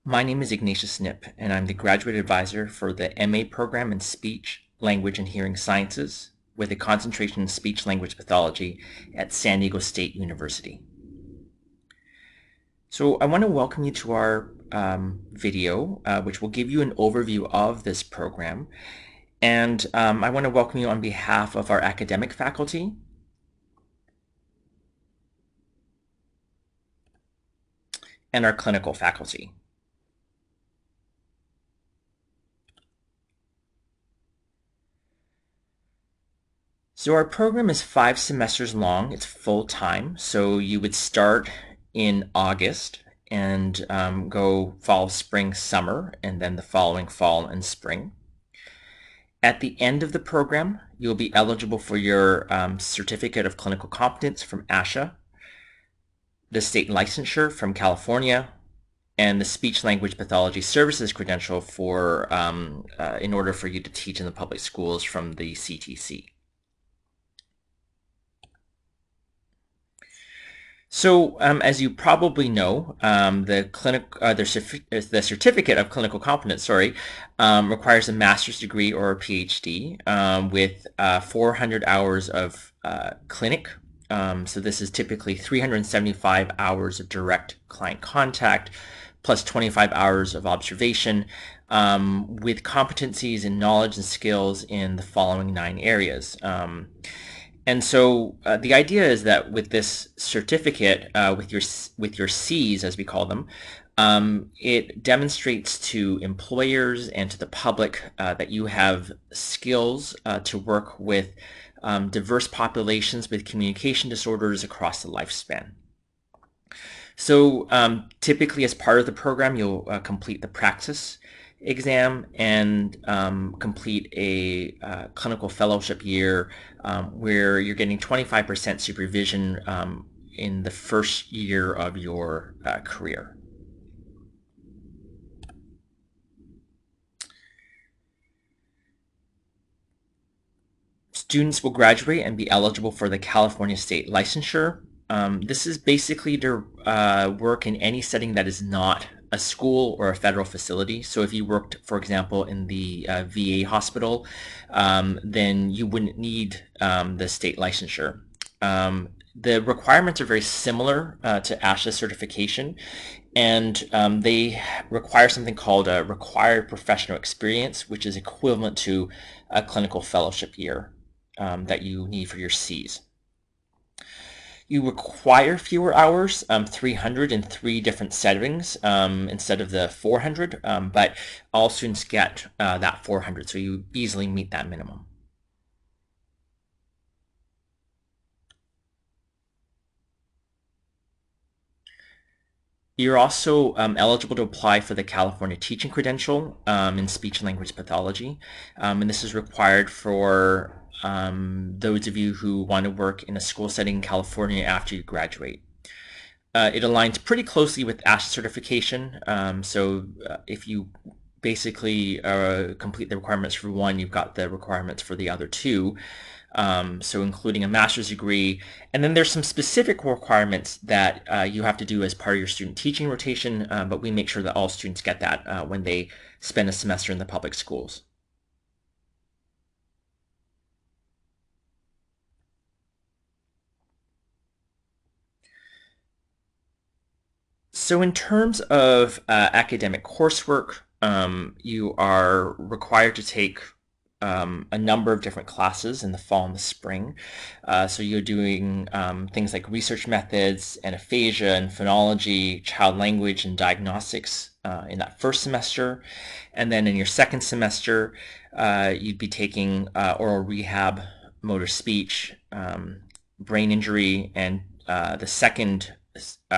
My name is Ignatius Snip, and I'm the graduate advisor for the MA program in Speech, Language, and Hearing Sciences with a concentration in speech-language pathology at San Diego State University. So I want to welcome you to our video, which will give you an overview of this program. And I want to welcome you on behalf of our academic faculty and our clinical faculty. So our program is 5 semesters long. It's full-time. So you would start in August and go fall, spring, summer, and then the following fall and spring. At the end of the program, you'll be eligible for your Certificate of Clinical Competence from ASHA, the state licensure from California, and the Speech Language Pathology Services credential for in order for you to teach in the public schools from the CTC. So, as you probably know, the certificate of clinical competence, requires a master's degree or a PhD with 400 hours of clinic. So this is typically 375 hours of direct client contact, plus 25 hours of observation, with competencies and knowledge and skills in the following 9 areas. And so the idea is that with this certificate, with your C's, as we call them, it demonstrates to employers and to the public that you have skills to work with diverse populations with communication disorders across the lifespan. So typically as part of the program, you'll complete the praxis exam and complete a clinical fellowship year where you're getting 25% supervision in the first year of your career. Students will graduate and be eligible for the California State Licensure. This is basically to work in any setting that is not a school or a federal facility. So if you worked, for example, in the VA hospital, then you wouldn't need the state licensure. The requirements are very similar to ASHA certification, and they require something called a required professional experience, which is equivalent to a clinical fellowship year that you need for your C's. You require fewer hours, 300 in 3 different settings instead of the 400, but all students get that 400, so you easily meet that minimum. You're also eligible to apply for the California Teaching Credential in Speech and Language Pathology, and this is required for those of you who want to work in a school setting in California after you graduate. It aligns pretty closely with ASHA certification, so if you basically complete the requirements for one, you've got the requirements for the other 2. So including a master's degree, and then there's some specific requirements that you have to do as part of your student teaching rotation, but we make sure that all students get that when they spend a semester in the public schools. So in terms of academic coursework, you are required to take a number of different classes in the fall and the spring. So you're doing things like research methods and aphasia and phonology, child language and diagnostics in that first semester. And then in your second semester, you'd be taking oral rehab, motor speech, brain injury, and the second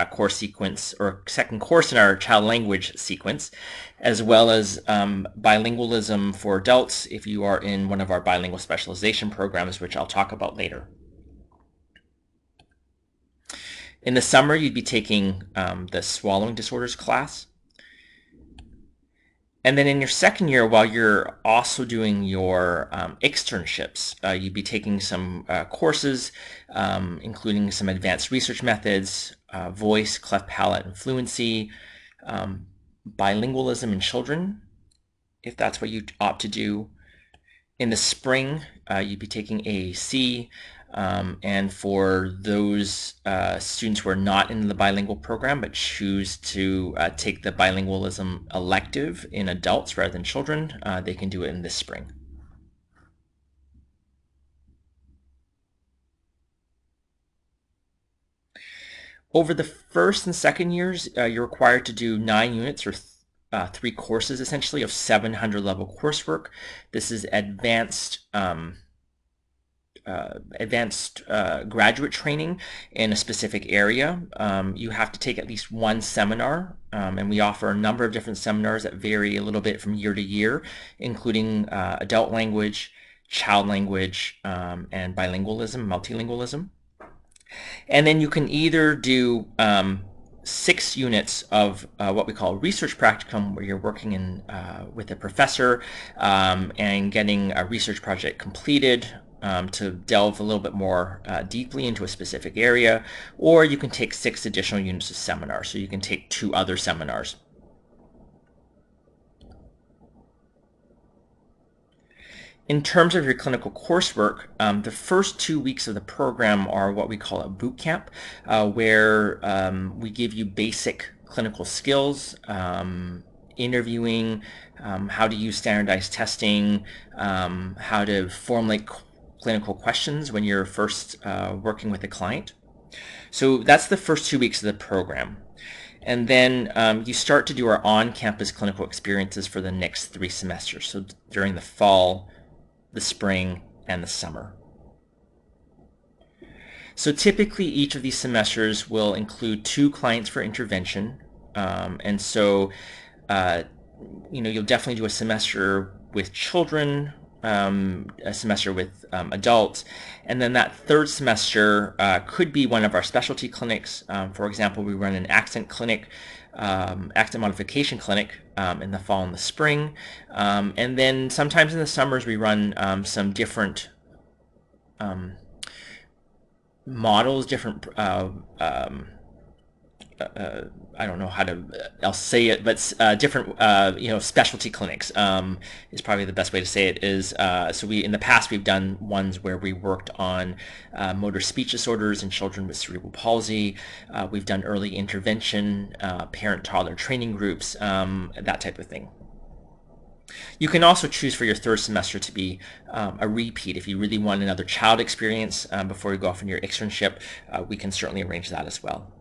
course sequence or second course in our child language sequence, as well as bilingualism for adults if you are in one of our bilingual specialization programs, which I'll talk about later. In the summer, you'd be taking the swallowing disorders class. And then in your second year, while you're also doing your externships, you'd be taking some courses, including some advanced research methods, voice, cleft palate, and fluency, bilingualism in children, if that's what you opt to do. In the spring, you'd be taking AAC, and for those students who are not in the bilingual program but choose to take the bilingualism elective in adults rather than children, they can do it in this spring. Over the first and second years, you're required to do 9 units or 3 courses essentially of 700 level coursework. This is advanced graduate training in a specific area. You have to take at least one seminar, and we offer a number of different seminars that vary a little bit from year to year, including adult language, child language, and bilingualism, multilingualism. And then you can either do 6 units of what we call research practicum, where you're working with a professor and getting a research project completed to delve a little bit more deeply into a specific area, or you can take 6 additional units of seminar, so you can take 2 other seminars. In terms of your clinical coursework, the first 2 weeks of the program are what we call a boot camp, where we give you basic clinical skills, interviewing, how to use standardized testing, how to formulate clinical questions when you're first working with a client. So that's the first 2 weeks of the program. And then you start to do our on-campus clinical experiences for the next 3 semesters, so during the fall, the spring, and the summer. So typically each of these semesters will include 2 clients for intervention, and so you'll definitely do a semester with children, a semester with adults, and then that third semester could be one of our specialty clinics. For example, we run an accent clinic, accent modification clinic in the fall and the spring, and then sometimes in the summers we run some different models, different I don't know how to else say it, but different specialty clinics is probably the best way to say it. Is so we in the past we've done ones where we worked on motor speech disorders in children with cerebral palsy. We've done early intervention, parent-toddler training groups, that type of thing. You can also choose for your third semester to be a repeat. If you really want another child experience before you go off on your externship, we can certainly arrange that as well.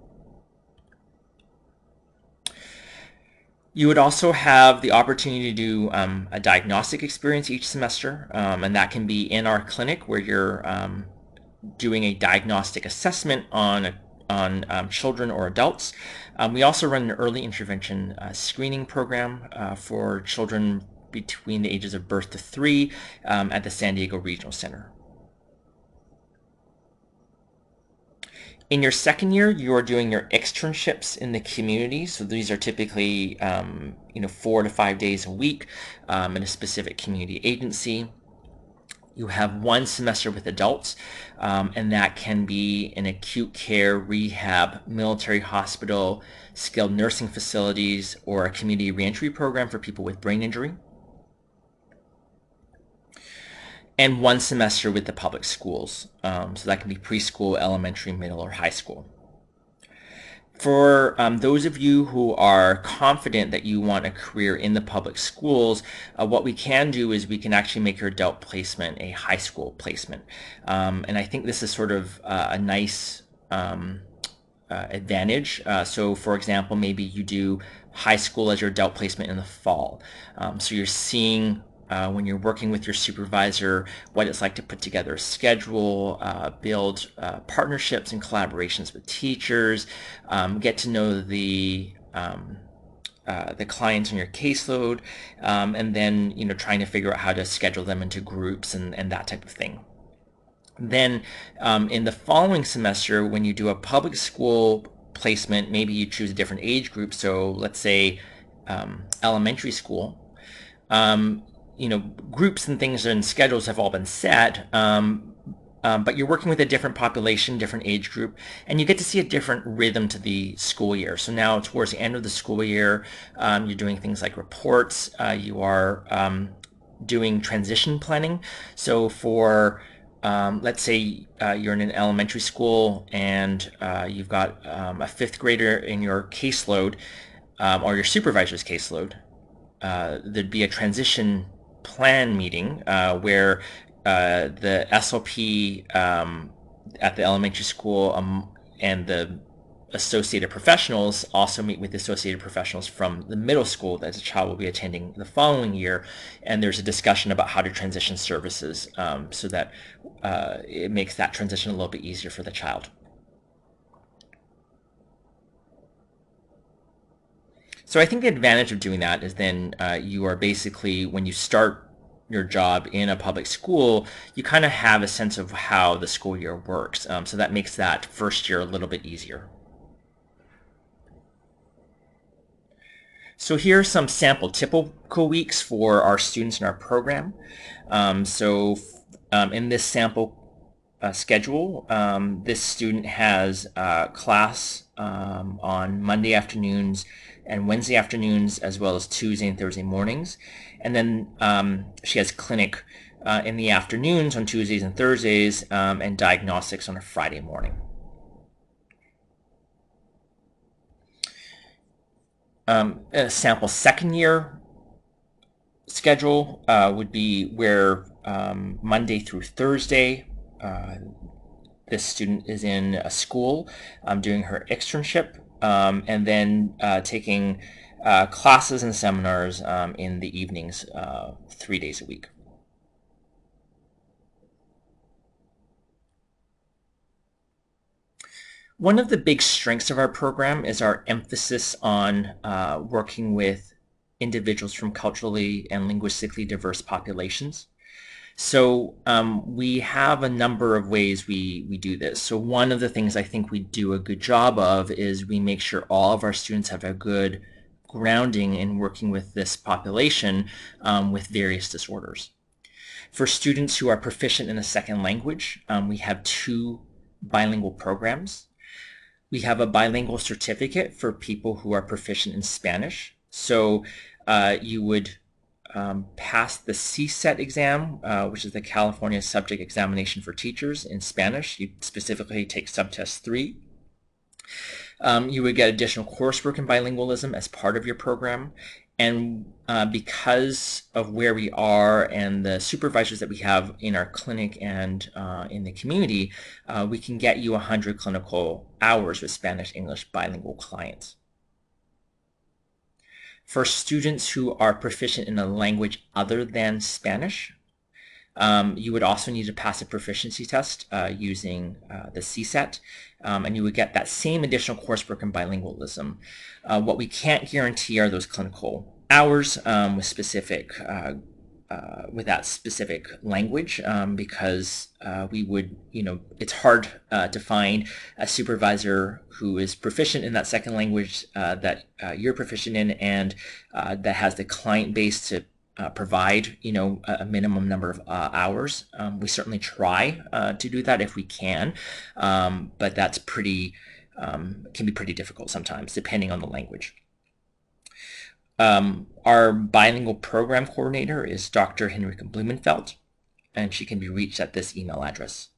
You would also have the opportunity to do a diagnostic experience each semester, and that can be in our clinic where you're doing a diagnostic assessment on children or adults. We also run an early intervention screening program for children between the ages of birth to 3 at the San Diego Regional Center. In your second year, you are doing your externships in the community. So these are typically 4 to 5 days a week in a specific community agency. You have 1 semester with adults, and that can be an acute care, rehab, military hospital, skilled nursing facilities, or a community reentry program for people with brain injury. And 1 semester with the public schools. So that can be preschool, elementary, middle, or high school. For those of you who are confident that you want a career in the public schools, what we can do is we can actually make your adult placement a high school placement. And I think this is sort of a nice advantage. So for example, maybe you do high school as your adult placement in the fall. So you're seeing when you're working with your supervisor, what it's like to put together a schedule, build partnerships and collaborations with teachers, get to know the clients on your caseload, and then trying to figure out how to schedule them into groups and that type of thing. Then in the following semester, when you do a public school placement, maybe you choose a different age group. So let's say elementary school. Groups and things and schedules have all been set, but you're working with a different population, different age group, and you get to see a different rhythm to the school year. So now towards the end of the school year, you're doing things like reports. You are doing transition planning. So for let's say you're in an elementary school and you've got a fifth grader in your caseload or your supervisor's caseload. There'd be a transition plan meeting where the SLP at the elementary school and the associated professionals also meet with the associated professionals from the middle school that the child will be attending the following year, and there's a discussion about how to transition services so that it makes that transition a little bit easier for the child. So I think the advantage of doing that is then you are basically, when you start your job in a public school, you kind of have a sense of how the school year works. So that makes that first year a little bit easier. So here are some sample typical weeks for our students in our program. In this sample schedule, this student has class on Monday afternoons and Wednesday afternoons, as well as Tuesday and Thursday mornings. And then she has clinic in the afternoons on Tuesdays and Thursdays, and diagnostics on a Friday morning. A sample second year schedule would be where Monday through Thursday this student is in a school doing her externship and then taking classes and seminars in the evenings 3 days a week. One of the big strengths of our program is our emphasis on working with individuals from culturally and linguistically diverse populations. So we have a number of ways we do this. So one of the things I think we do a good job of is we make sure all of our students have a good grounding in working with this population with various disorders. For students who are proficient in a second language, we have 2 bilingual programs. We have a bilingual certificate for people who are proficient in Spanish. So you would pass the CSET exam, which is the California Subject Examination for Teachers in Spanish. You specifically take subtest 3. You would get additional coursework in bilingualism as part of your program. And because of where we are and the supervisors that we have in our clinic and in the community, we can get you 100 clinical hours with Spanish-English bilingual clients. For students who are proficient in a language other than Spanish, you would also need to pass a proficiency test using the CSET, and you would get that same additional coursework in bilingualism. What we can't guarantee are those clinical hours with that specific language because we would, it's hard to find a supervisor who is proficient in that second language that you're proficient in and that has the client base to provide, a minimum number of hours. We certainly try to do that if we can, but that's can be pretty difficult sometimes depending on the language. Our bilingual program coordinator is Dr. Henrika Blumenfeld, and she can be reached at this email address.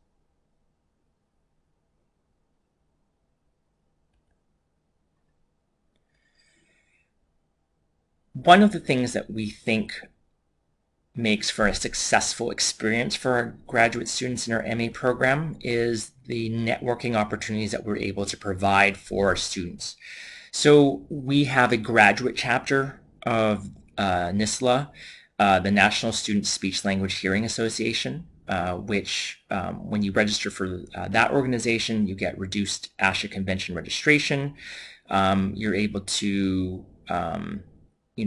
One of the things that we think makes for a successful experience for our graduate students in our MA program is the networking opportunities that we're able to provide for our students. So we have a graduate chapter of NISLA, the National Student Speech Language Hearing Association, which when you register for that organization, you get reduced ASHA convention registration. You're able to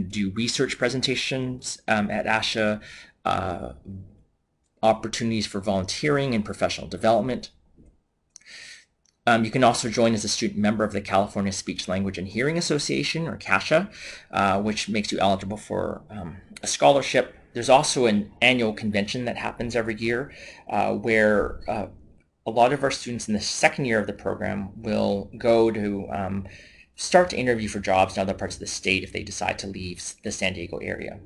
do research presentations at ASHA, opportunities for volunteering and professional development. You can also join as a student member of the California Speech, Language, and Hearing Association, or CASHA, which makes you eligible for a scholarship There's also an annual convention that happens every year where a lot of our students in the second year of the program will go to start to interview for jobs in other parts of the state if they decide to leave the San Diego area.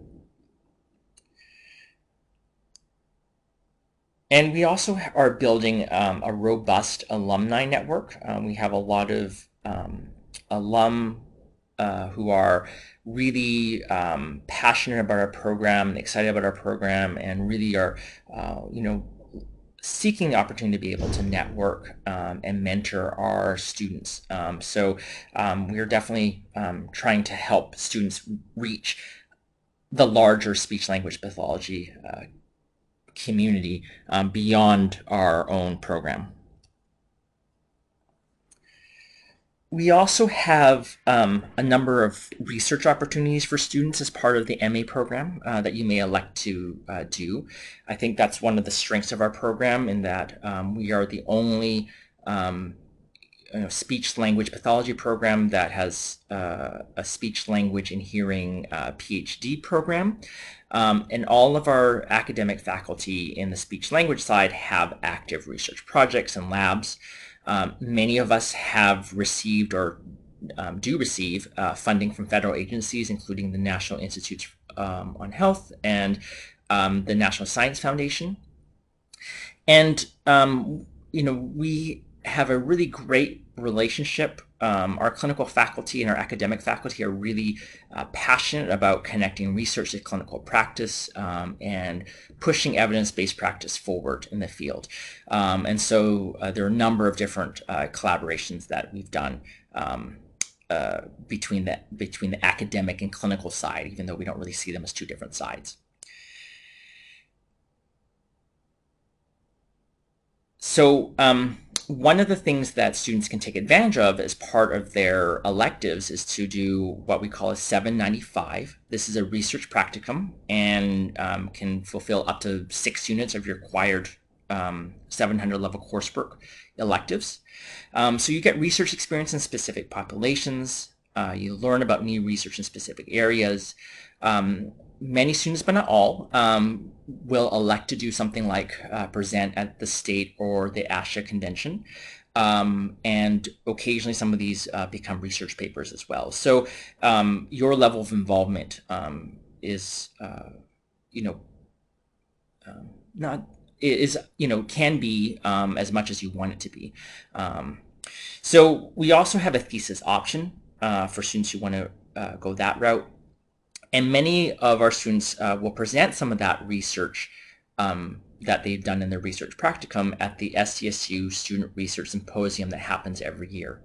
And we also are building a robust alumni network. We have a lot of alum who are really passionate about our program and excited about our program, and really are, seeking the opportunity to be able to network and mentor our students. We're definitely trying to help students reach the larger speech language pathology community beyond our own program. We also have a number of research opportunities for students as part of the MA program that you may elect to do. I think that's one of the strengths of our program, in that we are the only speech language pathology program that has a speech language and hearing PhD program. And all of our academic faculty in the speech language side have active research projects and labs. Many of us have received or do receive funding from federal agencies, including the National Institutes on Health and the National Science Foundation. And, we have a really great relationship. Our clinical faculty and our academic faculty are really passionate about connecting research to clinical practice and pushing evidence-based practice forward in the field. And so there are a number of different collaborations that we've done between the academic and clinical side, even though we don't really see them as two different sides. So one of the things that students can take advantage of as part of their electives is to do what we call a 795. This is a research practicum and can fulfill up to 6 units of your required 700 level coursework electives. So you get research experience in specific populations. You learn about new research in specific areas. Many students, but not all, will elect to do something like present at the state or the ASHA convention. And occasionally some of these become research papers as well. So your level of involvement is, can be as much as you want it to be. So we also have a thesis option for students who want to go that route. And many of our students will present some of that research that they've done in their research practicum at the SDSU Student Research Symposium that happens every year.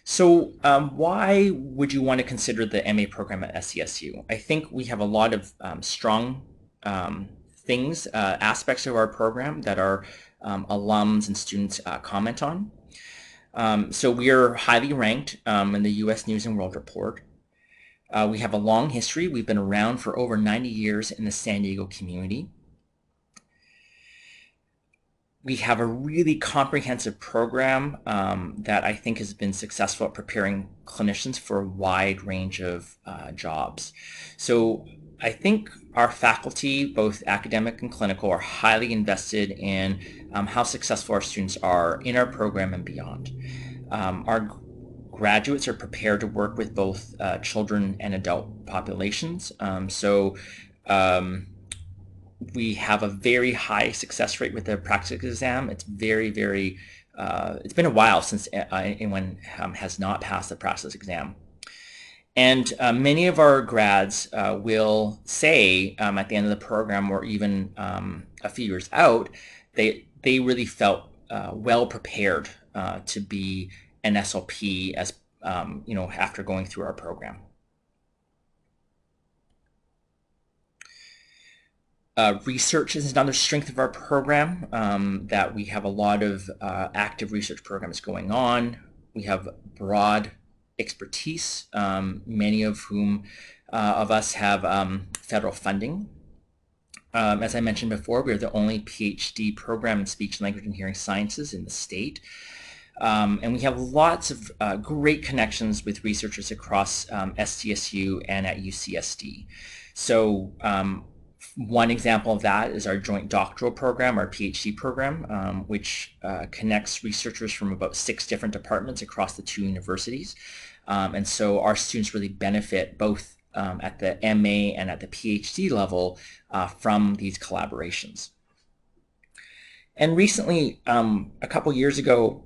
So why would you want to consider the MA program at SDSU? I think we have a lot of strong things, aspects of our program that our alums and students comment on. So we are highly ranked in the U.S. News and World Report. We have a long history. We've been around for over 90 years in the San Diego community. We have a really comprehensive program that I think has been successful at preparing clinicians for a wide range of jobs. So I think our faculty, both academic and clinical, are highly invested in how successful our students are in our program and beyond. Our graduates are prepared to work with both children and adult populations. We have a very high success rate with the practice exam. It's very, very, it's been a while since anyone has not passed the practice exam. And many of our grads will say at the end of the program, or even a few years out, they really felt well prepared to be an SLP as after going through our program. Research is another strength of our program, that we have a lot of active research programs going on. We have broad expertise, many of whom of us have federal funding. As I mentioned before, we are the only PhD program in speech, language, and hearing sciences in the state. And we have lots of great connections with researchers across SDSU and at UCSD. So one example of that is our joint doctoral program, our PhD program, which connects researchers from about 6 different departments across the 2 universities. And so our students really benefit both at the MA and at the PhD level from these collaborations. And recently, a couple years ago,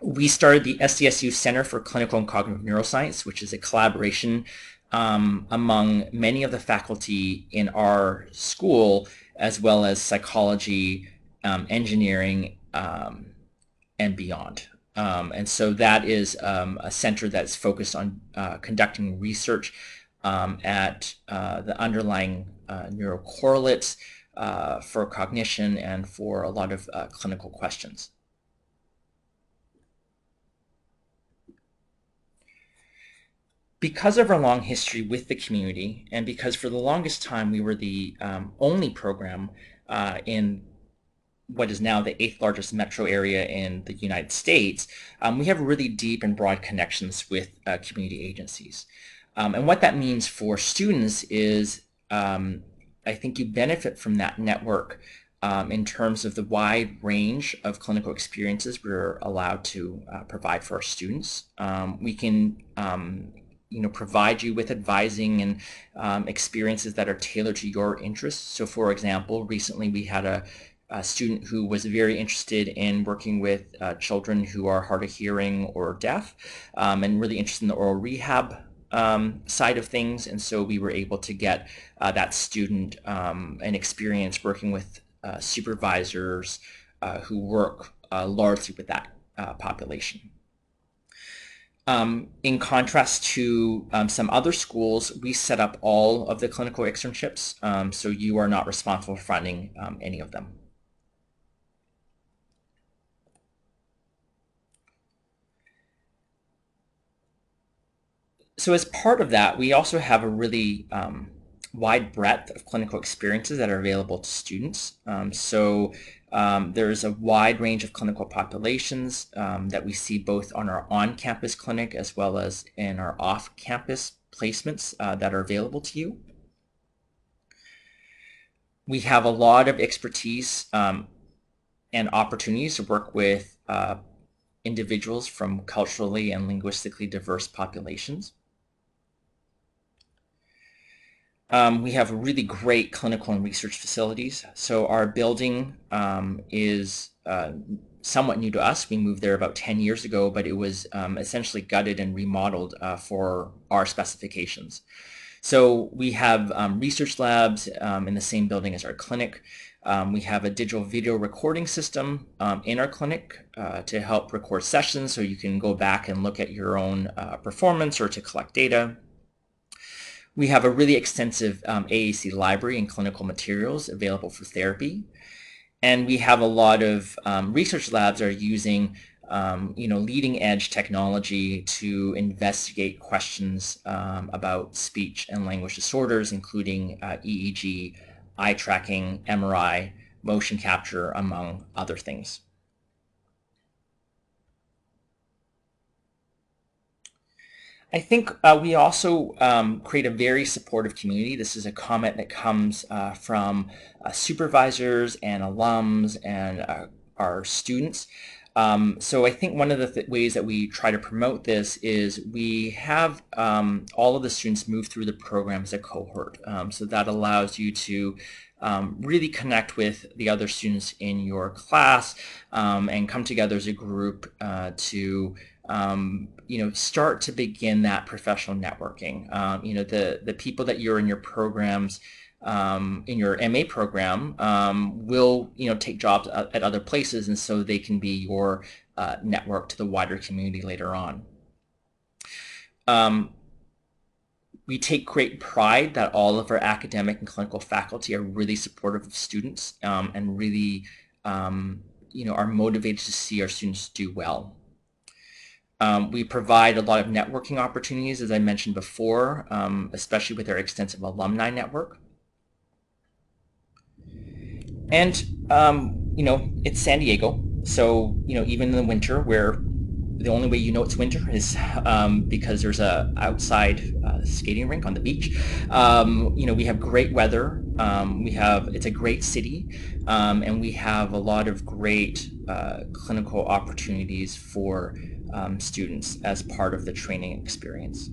we started the SDSU Center for Clinical and Cognitive Neuroscience, which is a collaboration among many of the faculty in our school, as well as psychology, engineering, and beyond. And so that is a center that's focused on conducting research at the underlying neurocorrelates for cognition and for a lot of clinical questions. Because of our long history with the community, and because for the longest time we were the only program in what is now the 8th largest metro area in the United States, we have really deep and broad connections with community agencies. And what that means for students is I think you benefit from that network in terms of the wide range of clinical experiences we're allowed to provide for our students. We can provide you with advising and experiences that are tailored to your interests. So for example, recently we had a student who was very interested in working with children who are hard of hearing or deaf, and really interested in the oral rehab side of things. And so we were able to get that student an experience working with supervisors who work largely with that population. In contrast to some other schools, we set up all of the clinical externships, so you are not responsible for funding any of them. So as part of that, we also have a really wide breadth of clinical experiences that are available to students. There's a wide range of clinical populations that we see both on our on-campus clinic as well as in our off-campus placements that are available to you. We have a lot of expertise and opportunities to work with individuals from culturally and linguistically diverse populations. We have really great clinical and research facilities. So our building is somewhat new to us. We moved there about 10 years ago, but it was essentially gutted and remodeled for our specifications. So we have research labs in the same building as our clinic. We have a digital video recording system in our clinic to help record sessions so you can go back and look at your own performance or to collect data. We have a really extensive AAC library and clinical materials available for therapy. And we have a lot of research labs that are using leading edge technology to investigate questions about speech and language disorders, including EEG, eye tracking, MRI, motion capture, among other things. I think we also create a very supportive community. This is a comment that comes from supervisors and alums and our students. So I think one of the ways that we try to promote this is we have all of the students move through the program as a cohort. So that allows you to really connect with the other students in your class and come together as a group to start to begin that professional networking. The people that you're in your programs, in your MA program, will take jobs at other places, and so they can be your network to the wider community later on. We take great pride that all of our academic and clinical faculty are really supportive of students and really are motivated to see our students do well. We provide a lot of networking opportunities, as I mentioned before, especially with our extensive alumni network. And, it's San Diego, So, even in the winter, where the only way you know it's winter is because there's a outside skating rink on the beach. We have great weather. It's a great city, and we have a lot of great clinical opportunities for students as part of the training experience.